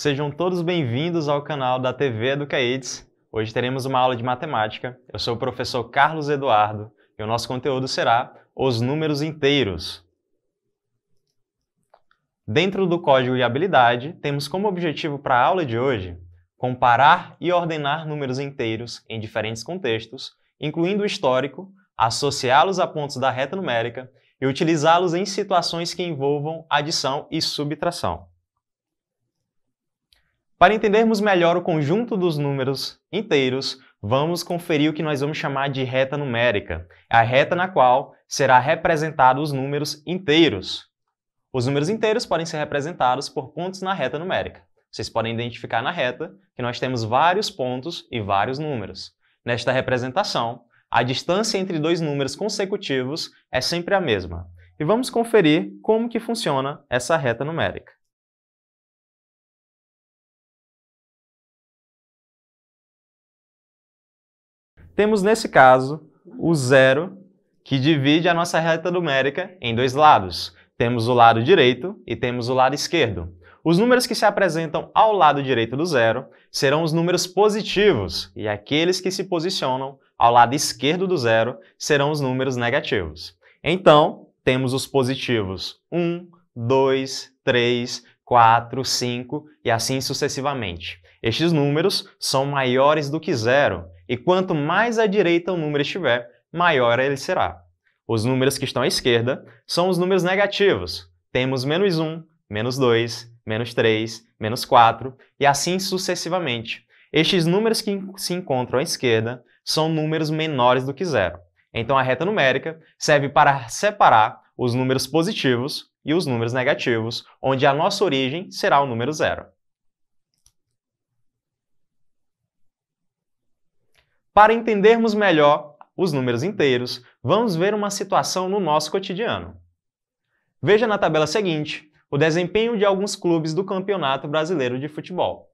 Sejam todos bem-vindos ao canal da TV Educaids. Hoje teremos uma aula de matemática. Eu sou o professor Carlos Eduardo e o nosso conteúdo será os números inteiros. Dentro do código de habilidade, temos como objetivo para a aula de hoje comparar e ordenar números inteiros em diferentes contextos, incluindo o histórico, associá-los a pontos da reta numérica e utilizá-los em situações que envolvam adição e subtração. Para entendermos melhor o conjunto dos números inteiros, vamos conferir o que nós vamos chamar de reta numérica, a reta na qual será representados os números inteiros. Os números inteiros podem ser representados por pontos na reta numérica. Vocês podem identificar na reta que nós temos vários pontos e vários números. Nesta representação, a distância entre dois números consecutivos é sempre a mesma. E vamos conferir como que funciona essa reta numérica. Temos, nesse caso, o zero, que divide a nossa reta numérica em dois lados. Temos o lado direito e temos o lado esquerdo. Os números que se apresentam ao lado direito do zero serão os números positivos, e aqueles que se posicionam ao lado esquerdo do zero serão os números negativos. Então, temos os positivos 1, 2, 3, 4, 5 e assim sucessivamente. Estes números são maiores do que zero, e quanto mais à direita o número estiver, maior ele será. Os números que estão à esquerda são os números negativos. Temos menos 1, menos 2, menos 3, menos 4 e assim sucessivamente. Estes números que se encontram à esquerda são números menores do que zero. Então a reta numérica serve para separar os números positivos e os números negativos, onde a nossa origem será o número zero. Para entendermos melhor os números inteiros, vamos ver uma situação no nosso cotidiano. Veja na tabela seguinte o desempenho de alguns clubes do Campeonato Brasileiro de Futebol.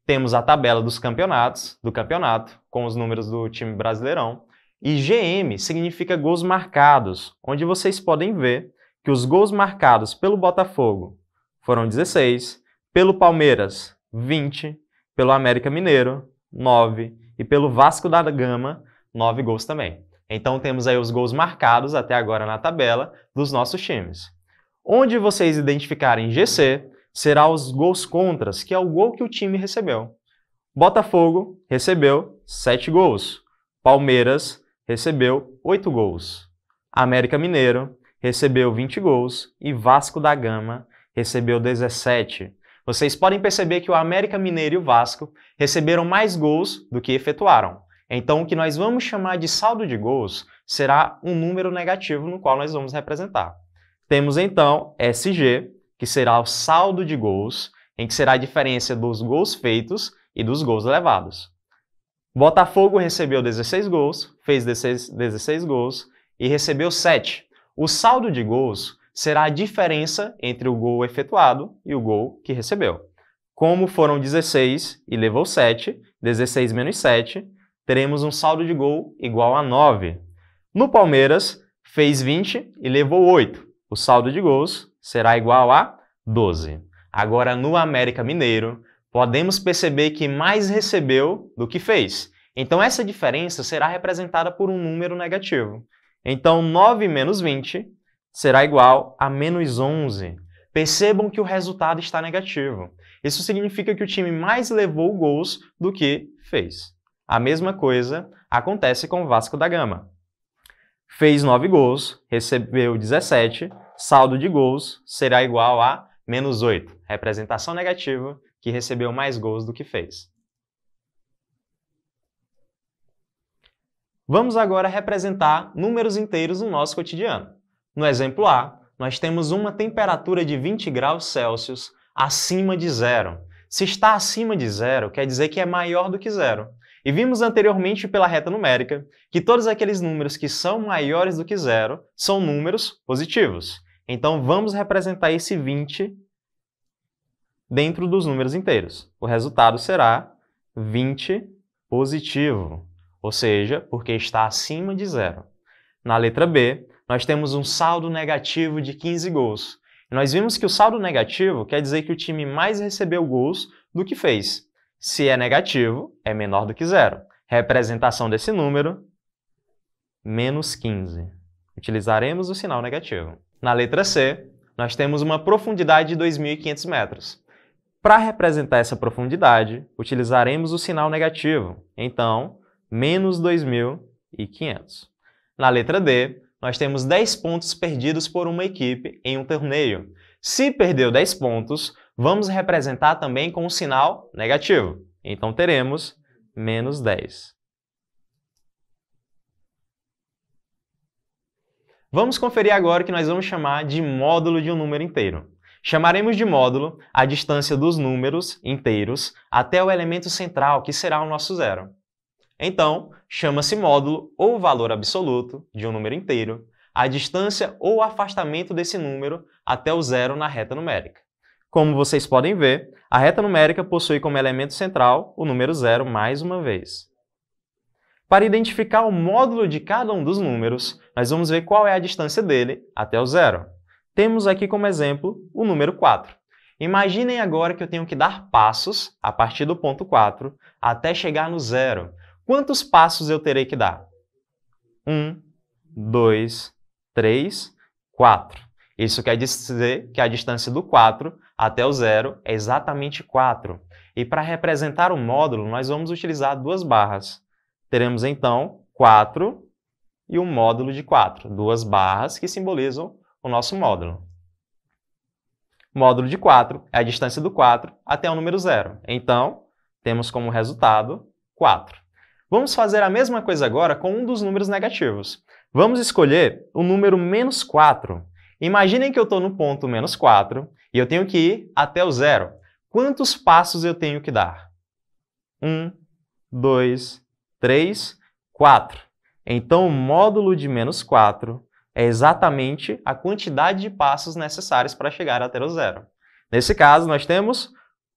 Temos a tabela dos campeonatos, com os números do time Brasileirão, e GM significa gols marcados, onde vocês podem ver que os gols marcados pelo Botafogo foram 16, pelo Palmeiras, 20, pelo América Mineiro, 9, e pelo Vasco da Gama, 9 gols também. Então temos aí os gols marcados até agora na tabela dos nossos times. Onde vocês identificarem GC, será os gols contras, que é o gol que o time recebeu. Botafogo recebeu 7 gols. Palmeiras recebeu 8 gols. América Mineiro recebeu 20 gols e Vasco da Gama recebeu 17. Vocês podem perceber que o América Mineiro e o Vasco receberam mais gols do que efetuaram. Então, o que nós vamos chamar de saldo de gols será um número negativo no qual nós vamos representar. Temos, então, SG, que será o saldo de gols, em que será a diferença dos gols feitos e dos gols levados. Botafogo recebeu 16 gols, fez 16 gols e recebeu 7. O saldo de gols será a diferença entre o gol efetuado e o gol que recebeu. Como foram 16 e levou 7, 16 menos 7, teremos um saldo de gol igual a 9. No Palmeiras, fez 20 e levou 8. O saldo de gols será igual a 12. Agora, no América Mineiro, podemos perceber que mais recebeu do que fez. Então, essa diferença será representada por um número negativo. Então, 9 menos 20 será igual a menos 11. Percebam que o resultado está negativo. Isso significa que o time mais levou gols do que fez. A mesma coisa acontece com o Vasco da Gama. Fez 9 gols, recebeu 17, saldo de gols será igual a menos 8. Representação negativa que recebeu mais gols do que fez. Vamos agora representar números inteiros no nosso cotidiano. No exemplo A, nós temos uma temperatura de 20 graus Celsius acima de zero. Se está acima de zero, quer dizer que é maior do que zero. E vimos anteriormente pela reta numérica que todos aqueles números que são maiores do que zero são números positivos. Então vamos representar esse 20 dentro dos números inteiros. O resultado será 20 positivo, ou seja, porque está acima de zero. Na letra B, nós temos um saldo negativo de 15 gols. Nós vimos que o saldo negativo quer dizer que o time mais recebeu gols do que fez. Se é negativo, é menor do que zero. Representação desse número, menos 15. Utilizaremos o sinal negativo. Na letra C, nós temos uma profundidade de 2.500 metros. Para representar essa profundidade, utilizaremos o sinal negativo. Então, menos 2.500. Na letra D, nós temos 10 pontos perdidos por uma equipe em um torneio. Se perdeu 10 pontos, vamos representar também com o sinal negativo. Então, teremos menos 10. Vamos conferir agora o que nós vamos chamar de módulo de um número inteiro. Chamaremos de módulo a distância dos números inteiros até o elemento central, que será o nosso zero. Então, chama-se módulo ou valor absoluto de um número inteiro a distância ou afastamento desse número até o zero na reta numérica. Como vocês podem ver, a reta numérica possui como elemento central o número zero mais uma vez. Para identificar o módulo de cada um dos números, nós vamos ver qual é a distância dele até o zero. Temos aqui como exemplo o número 4. Imaginem agora que eu tenho que dar passos a partir do ponto 4 até chegar no zero. Quantos passos eu terei que dar? 1, 2, 3, 4. Isso quer dizer que a distância do 4 até o zero é exatamente 4. E para representar o módulo, nós vamos utilizar duas barras. Teremos então 4 e um módulo de 4. Duas barras que simbolizam o nosso módulo. Módulo de 4 é a distância do 4 até o número zero. Então, temos como resultado 4. Vamos fazer a mesma coisa agora com um dos números negativos. Vamos escolher o número menos 4. Imaginem que eu estou no ponto menos 4 e eu tenho que ir até o zero. Quantos passos eu tenho que dar? 1, 2, 3, 4. Então, o módulo de menos 4 é exatamente a quantidade de passos necessários para chegar até o zero. Nesse caso, nós temos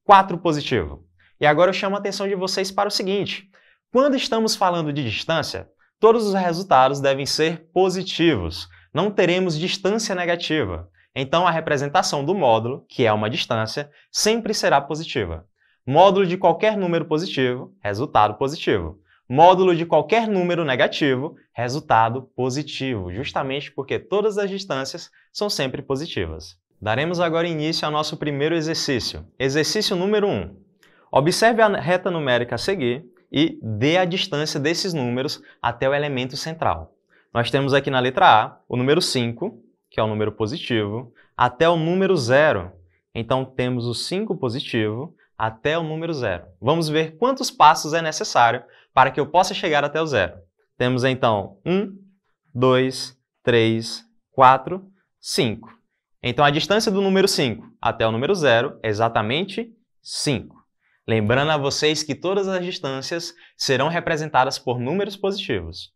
4 positivo. E agora eu chamo a atenção de vocês para o seguinte. Quando estamos falando de distância, todos os resultados devem ser positivos. Não teremos distância negativa. Então, a representação do módulo, que é uma distância, sempre será positiva. Módulo de qualquer número positivo, resultado positivo. Módulo de qualquer número negativo, resultado positivo, justamente porque todas as distâncias são sempre positivas. Daremos agora início ao nosso primeiro exercício. Exercício número 1. Observe a reta numérica a seguir e dê a distância desses números até o elemento central. Nós temos aqui na letra A o número 5, que é o número positivo, até o número 0. Então, temos o 5 positivo até o número 0. Vamos ver quantos passos é necessário para que eu possa chegar até o zero. Temos, então, 1, 2, 3, 4, 5. Então, a distância do número 5 até o número 0 é exatamente 5. Lembrando a vocês que todas as distâncias serão representadas por números positivos.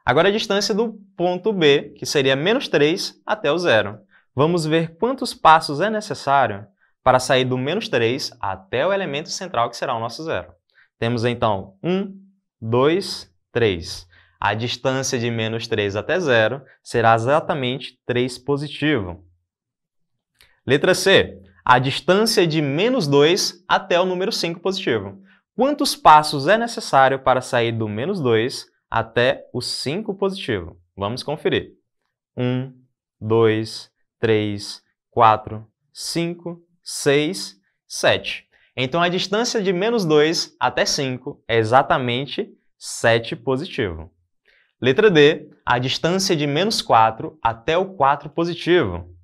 Agora a distância do ponto B, que seria menos 3 até o zero. Vamos ver quantos passos é necessário para sair do menos 3 até o elemento central, que será o nosso zero. Temos então 1, 2, 3. A distância de menos 3 até zero será exatamente 3 positivo. Letra C. A distância de menos 2 até o número 5 positivo. Quantos passos é necessário para sair do menos 2 até o 5 positivo? Vamos conferir. 1, 2, 3, 4, 5, 6, 7. Então, a distância de menos 2 até 5 é exatamente 7 positivo. Letra D. A distância de menos 4 até o 4 positivo.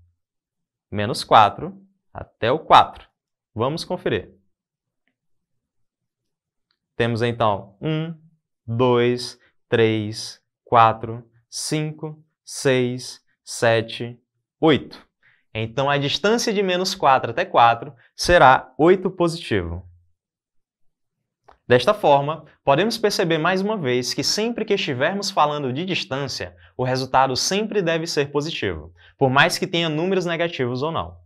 Menos 4 até o 4. Vamos conferir. Temos então 1, 2, 3, 4, 5, 6, 7, 8. Então, a distância de menos 4 até 4 será 8 positivo. Desta forma, podemos perceber mais uma vez que sempre que estivermos falando de distância, o resultado sempre deve ser positivo, por mais que tenha números negativos ou não.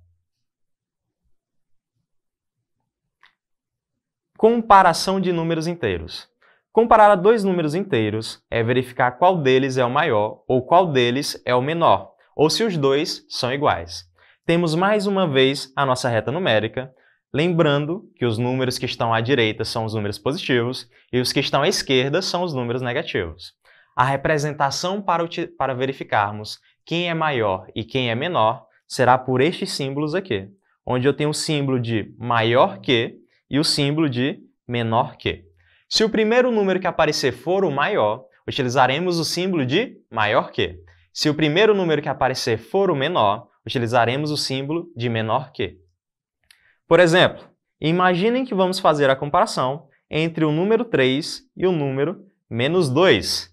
Comparação de números inteiros. Comparar dois números inteiros é verificar qual deles é o maior ou qual deles é o menor, ou se os dois são iguais. Temos mais uma vez a nossa reta numérica, lembrando que os números que estão à direita são os números positivos e os que estão à esquerda são os números negativos. A representação para verificarmos quem é maior e quem é menor será por estes símbolos aqui, onde eu tenho o símbolo de maior que e o símbolo de menor que. Se o primeiro número que aparecer for o maior, utilizaremos o símbolo de maior que. Se o primeiro número que aparecer for o menor, utilizaremos o símbolo de menor que. Por exemplo, imaginem que vamos fazer a comparação entre o número 3 e o número menos 2.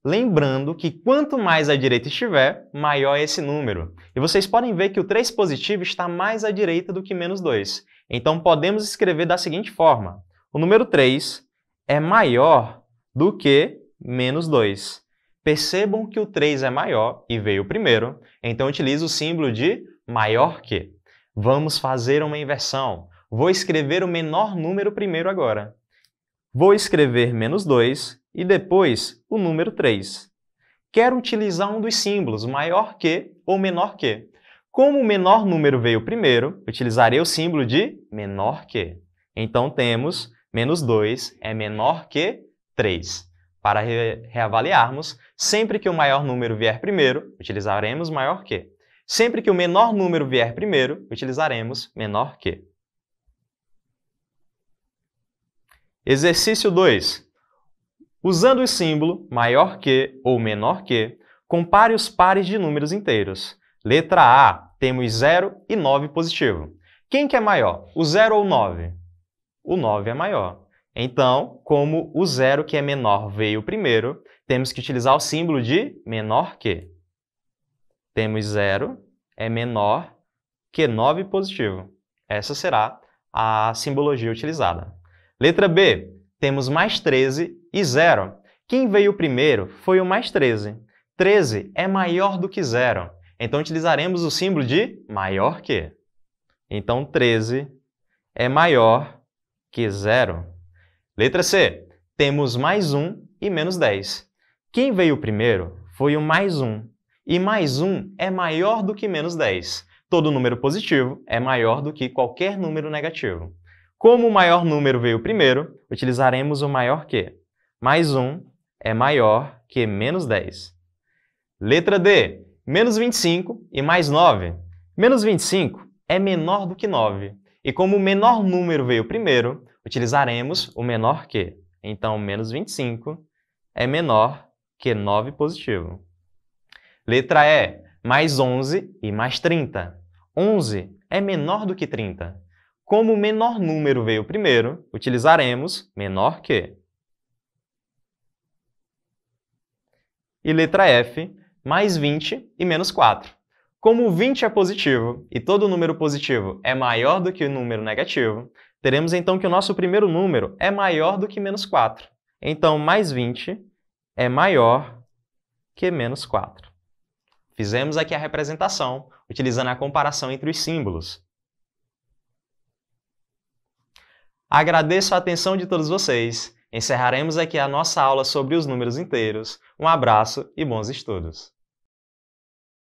Lembrando que quanto mais à direita estiver, maior é esse número. E vocês podem ver que o 3 positivo está mais à direita do que menos 2. Então podemos escrever da seguinte forma. O número 3 é maior do que menos 2. Percebam que o 3 é maior e veio primeiro, então utilizo o símbolo de maior que. Vamos fazer uma inversão. Vou escrever o menor número primeiro agora. Vou escrever menos 2 e depois o número 3. Quero utilizar um dos símbolos, maior que ou menor que. Como o menor número veio primeiro, utilizarei o símbolo de menor que. Então temos menos 2 é menor que 3. Para reavaliarmos, sempre que o maior número vier primeiro, utilizaremos maior que. Sempre que o menor número vier primeiro, utilizaremos menor que. Exercício 2. Usando o símbolo maior que ou menor que, compare os pares de números inteiros. Letra A, temos 0 e 9 positivo. Quem que é maior, o 0 ou o 9? O 9 é maior. Então, como o 0 que é menor veio primeiro, temos que utilizar o símbolo de menor que. Temos 0 é menor que 9 positivo. Essa será a simbologia utilizada. Letra B, temos mais 13 e 0. Quem veio primeiro foi o mais 13. 13 é maior do que 0. Então, utilizaremos o símbolo de maior que. Então, 13 é maior que 0. Letra C. Temos mais 1 e menos 10. Quem veio primeiro foi o mais 1. E mais 1 é maior do que menos 10. Todo número positivo é maior do que qualquer número negativo. Como o maior número veio primeiro, utilizaremos o maior que. Mais 1 é maior que menos 10. Letra D. Menos 25 e mais 9. Menos 25 é menor do que 9. E como o menor número veio primeiro, utilizaremos o menor que. Então, menos 25 é menor que 9 positivo. Letra E. Mais 11 e mais 30. 11 é menor do que 30. Como o menor número veio primeiro, utilizaremos menor que. E letra F. Mais 20 e menos 4. Como o 20 é positivo e todo número positivo é maior do que o número negativo, teremos então que o nosso primeiro número é maior do que menos 4. Então, mais 20 é maior que menos 4. Fizemos aqui a representação, utilizando a comparação entre os símbolos. Agradeço a atenção de todos vocês. Encerraremos aqui a nossa aula sobre os números inteiros. Um abraço e bons estudos!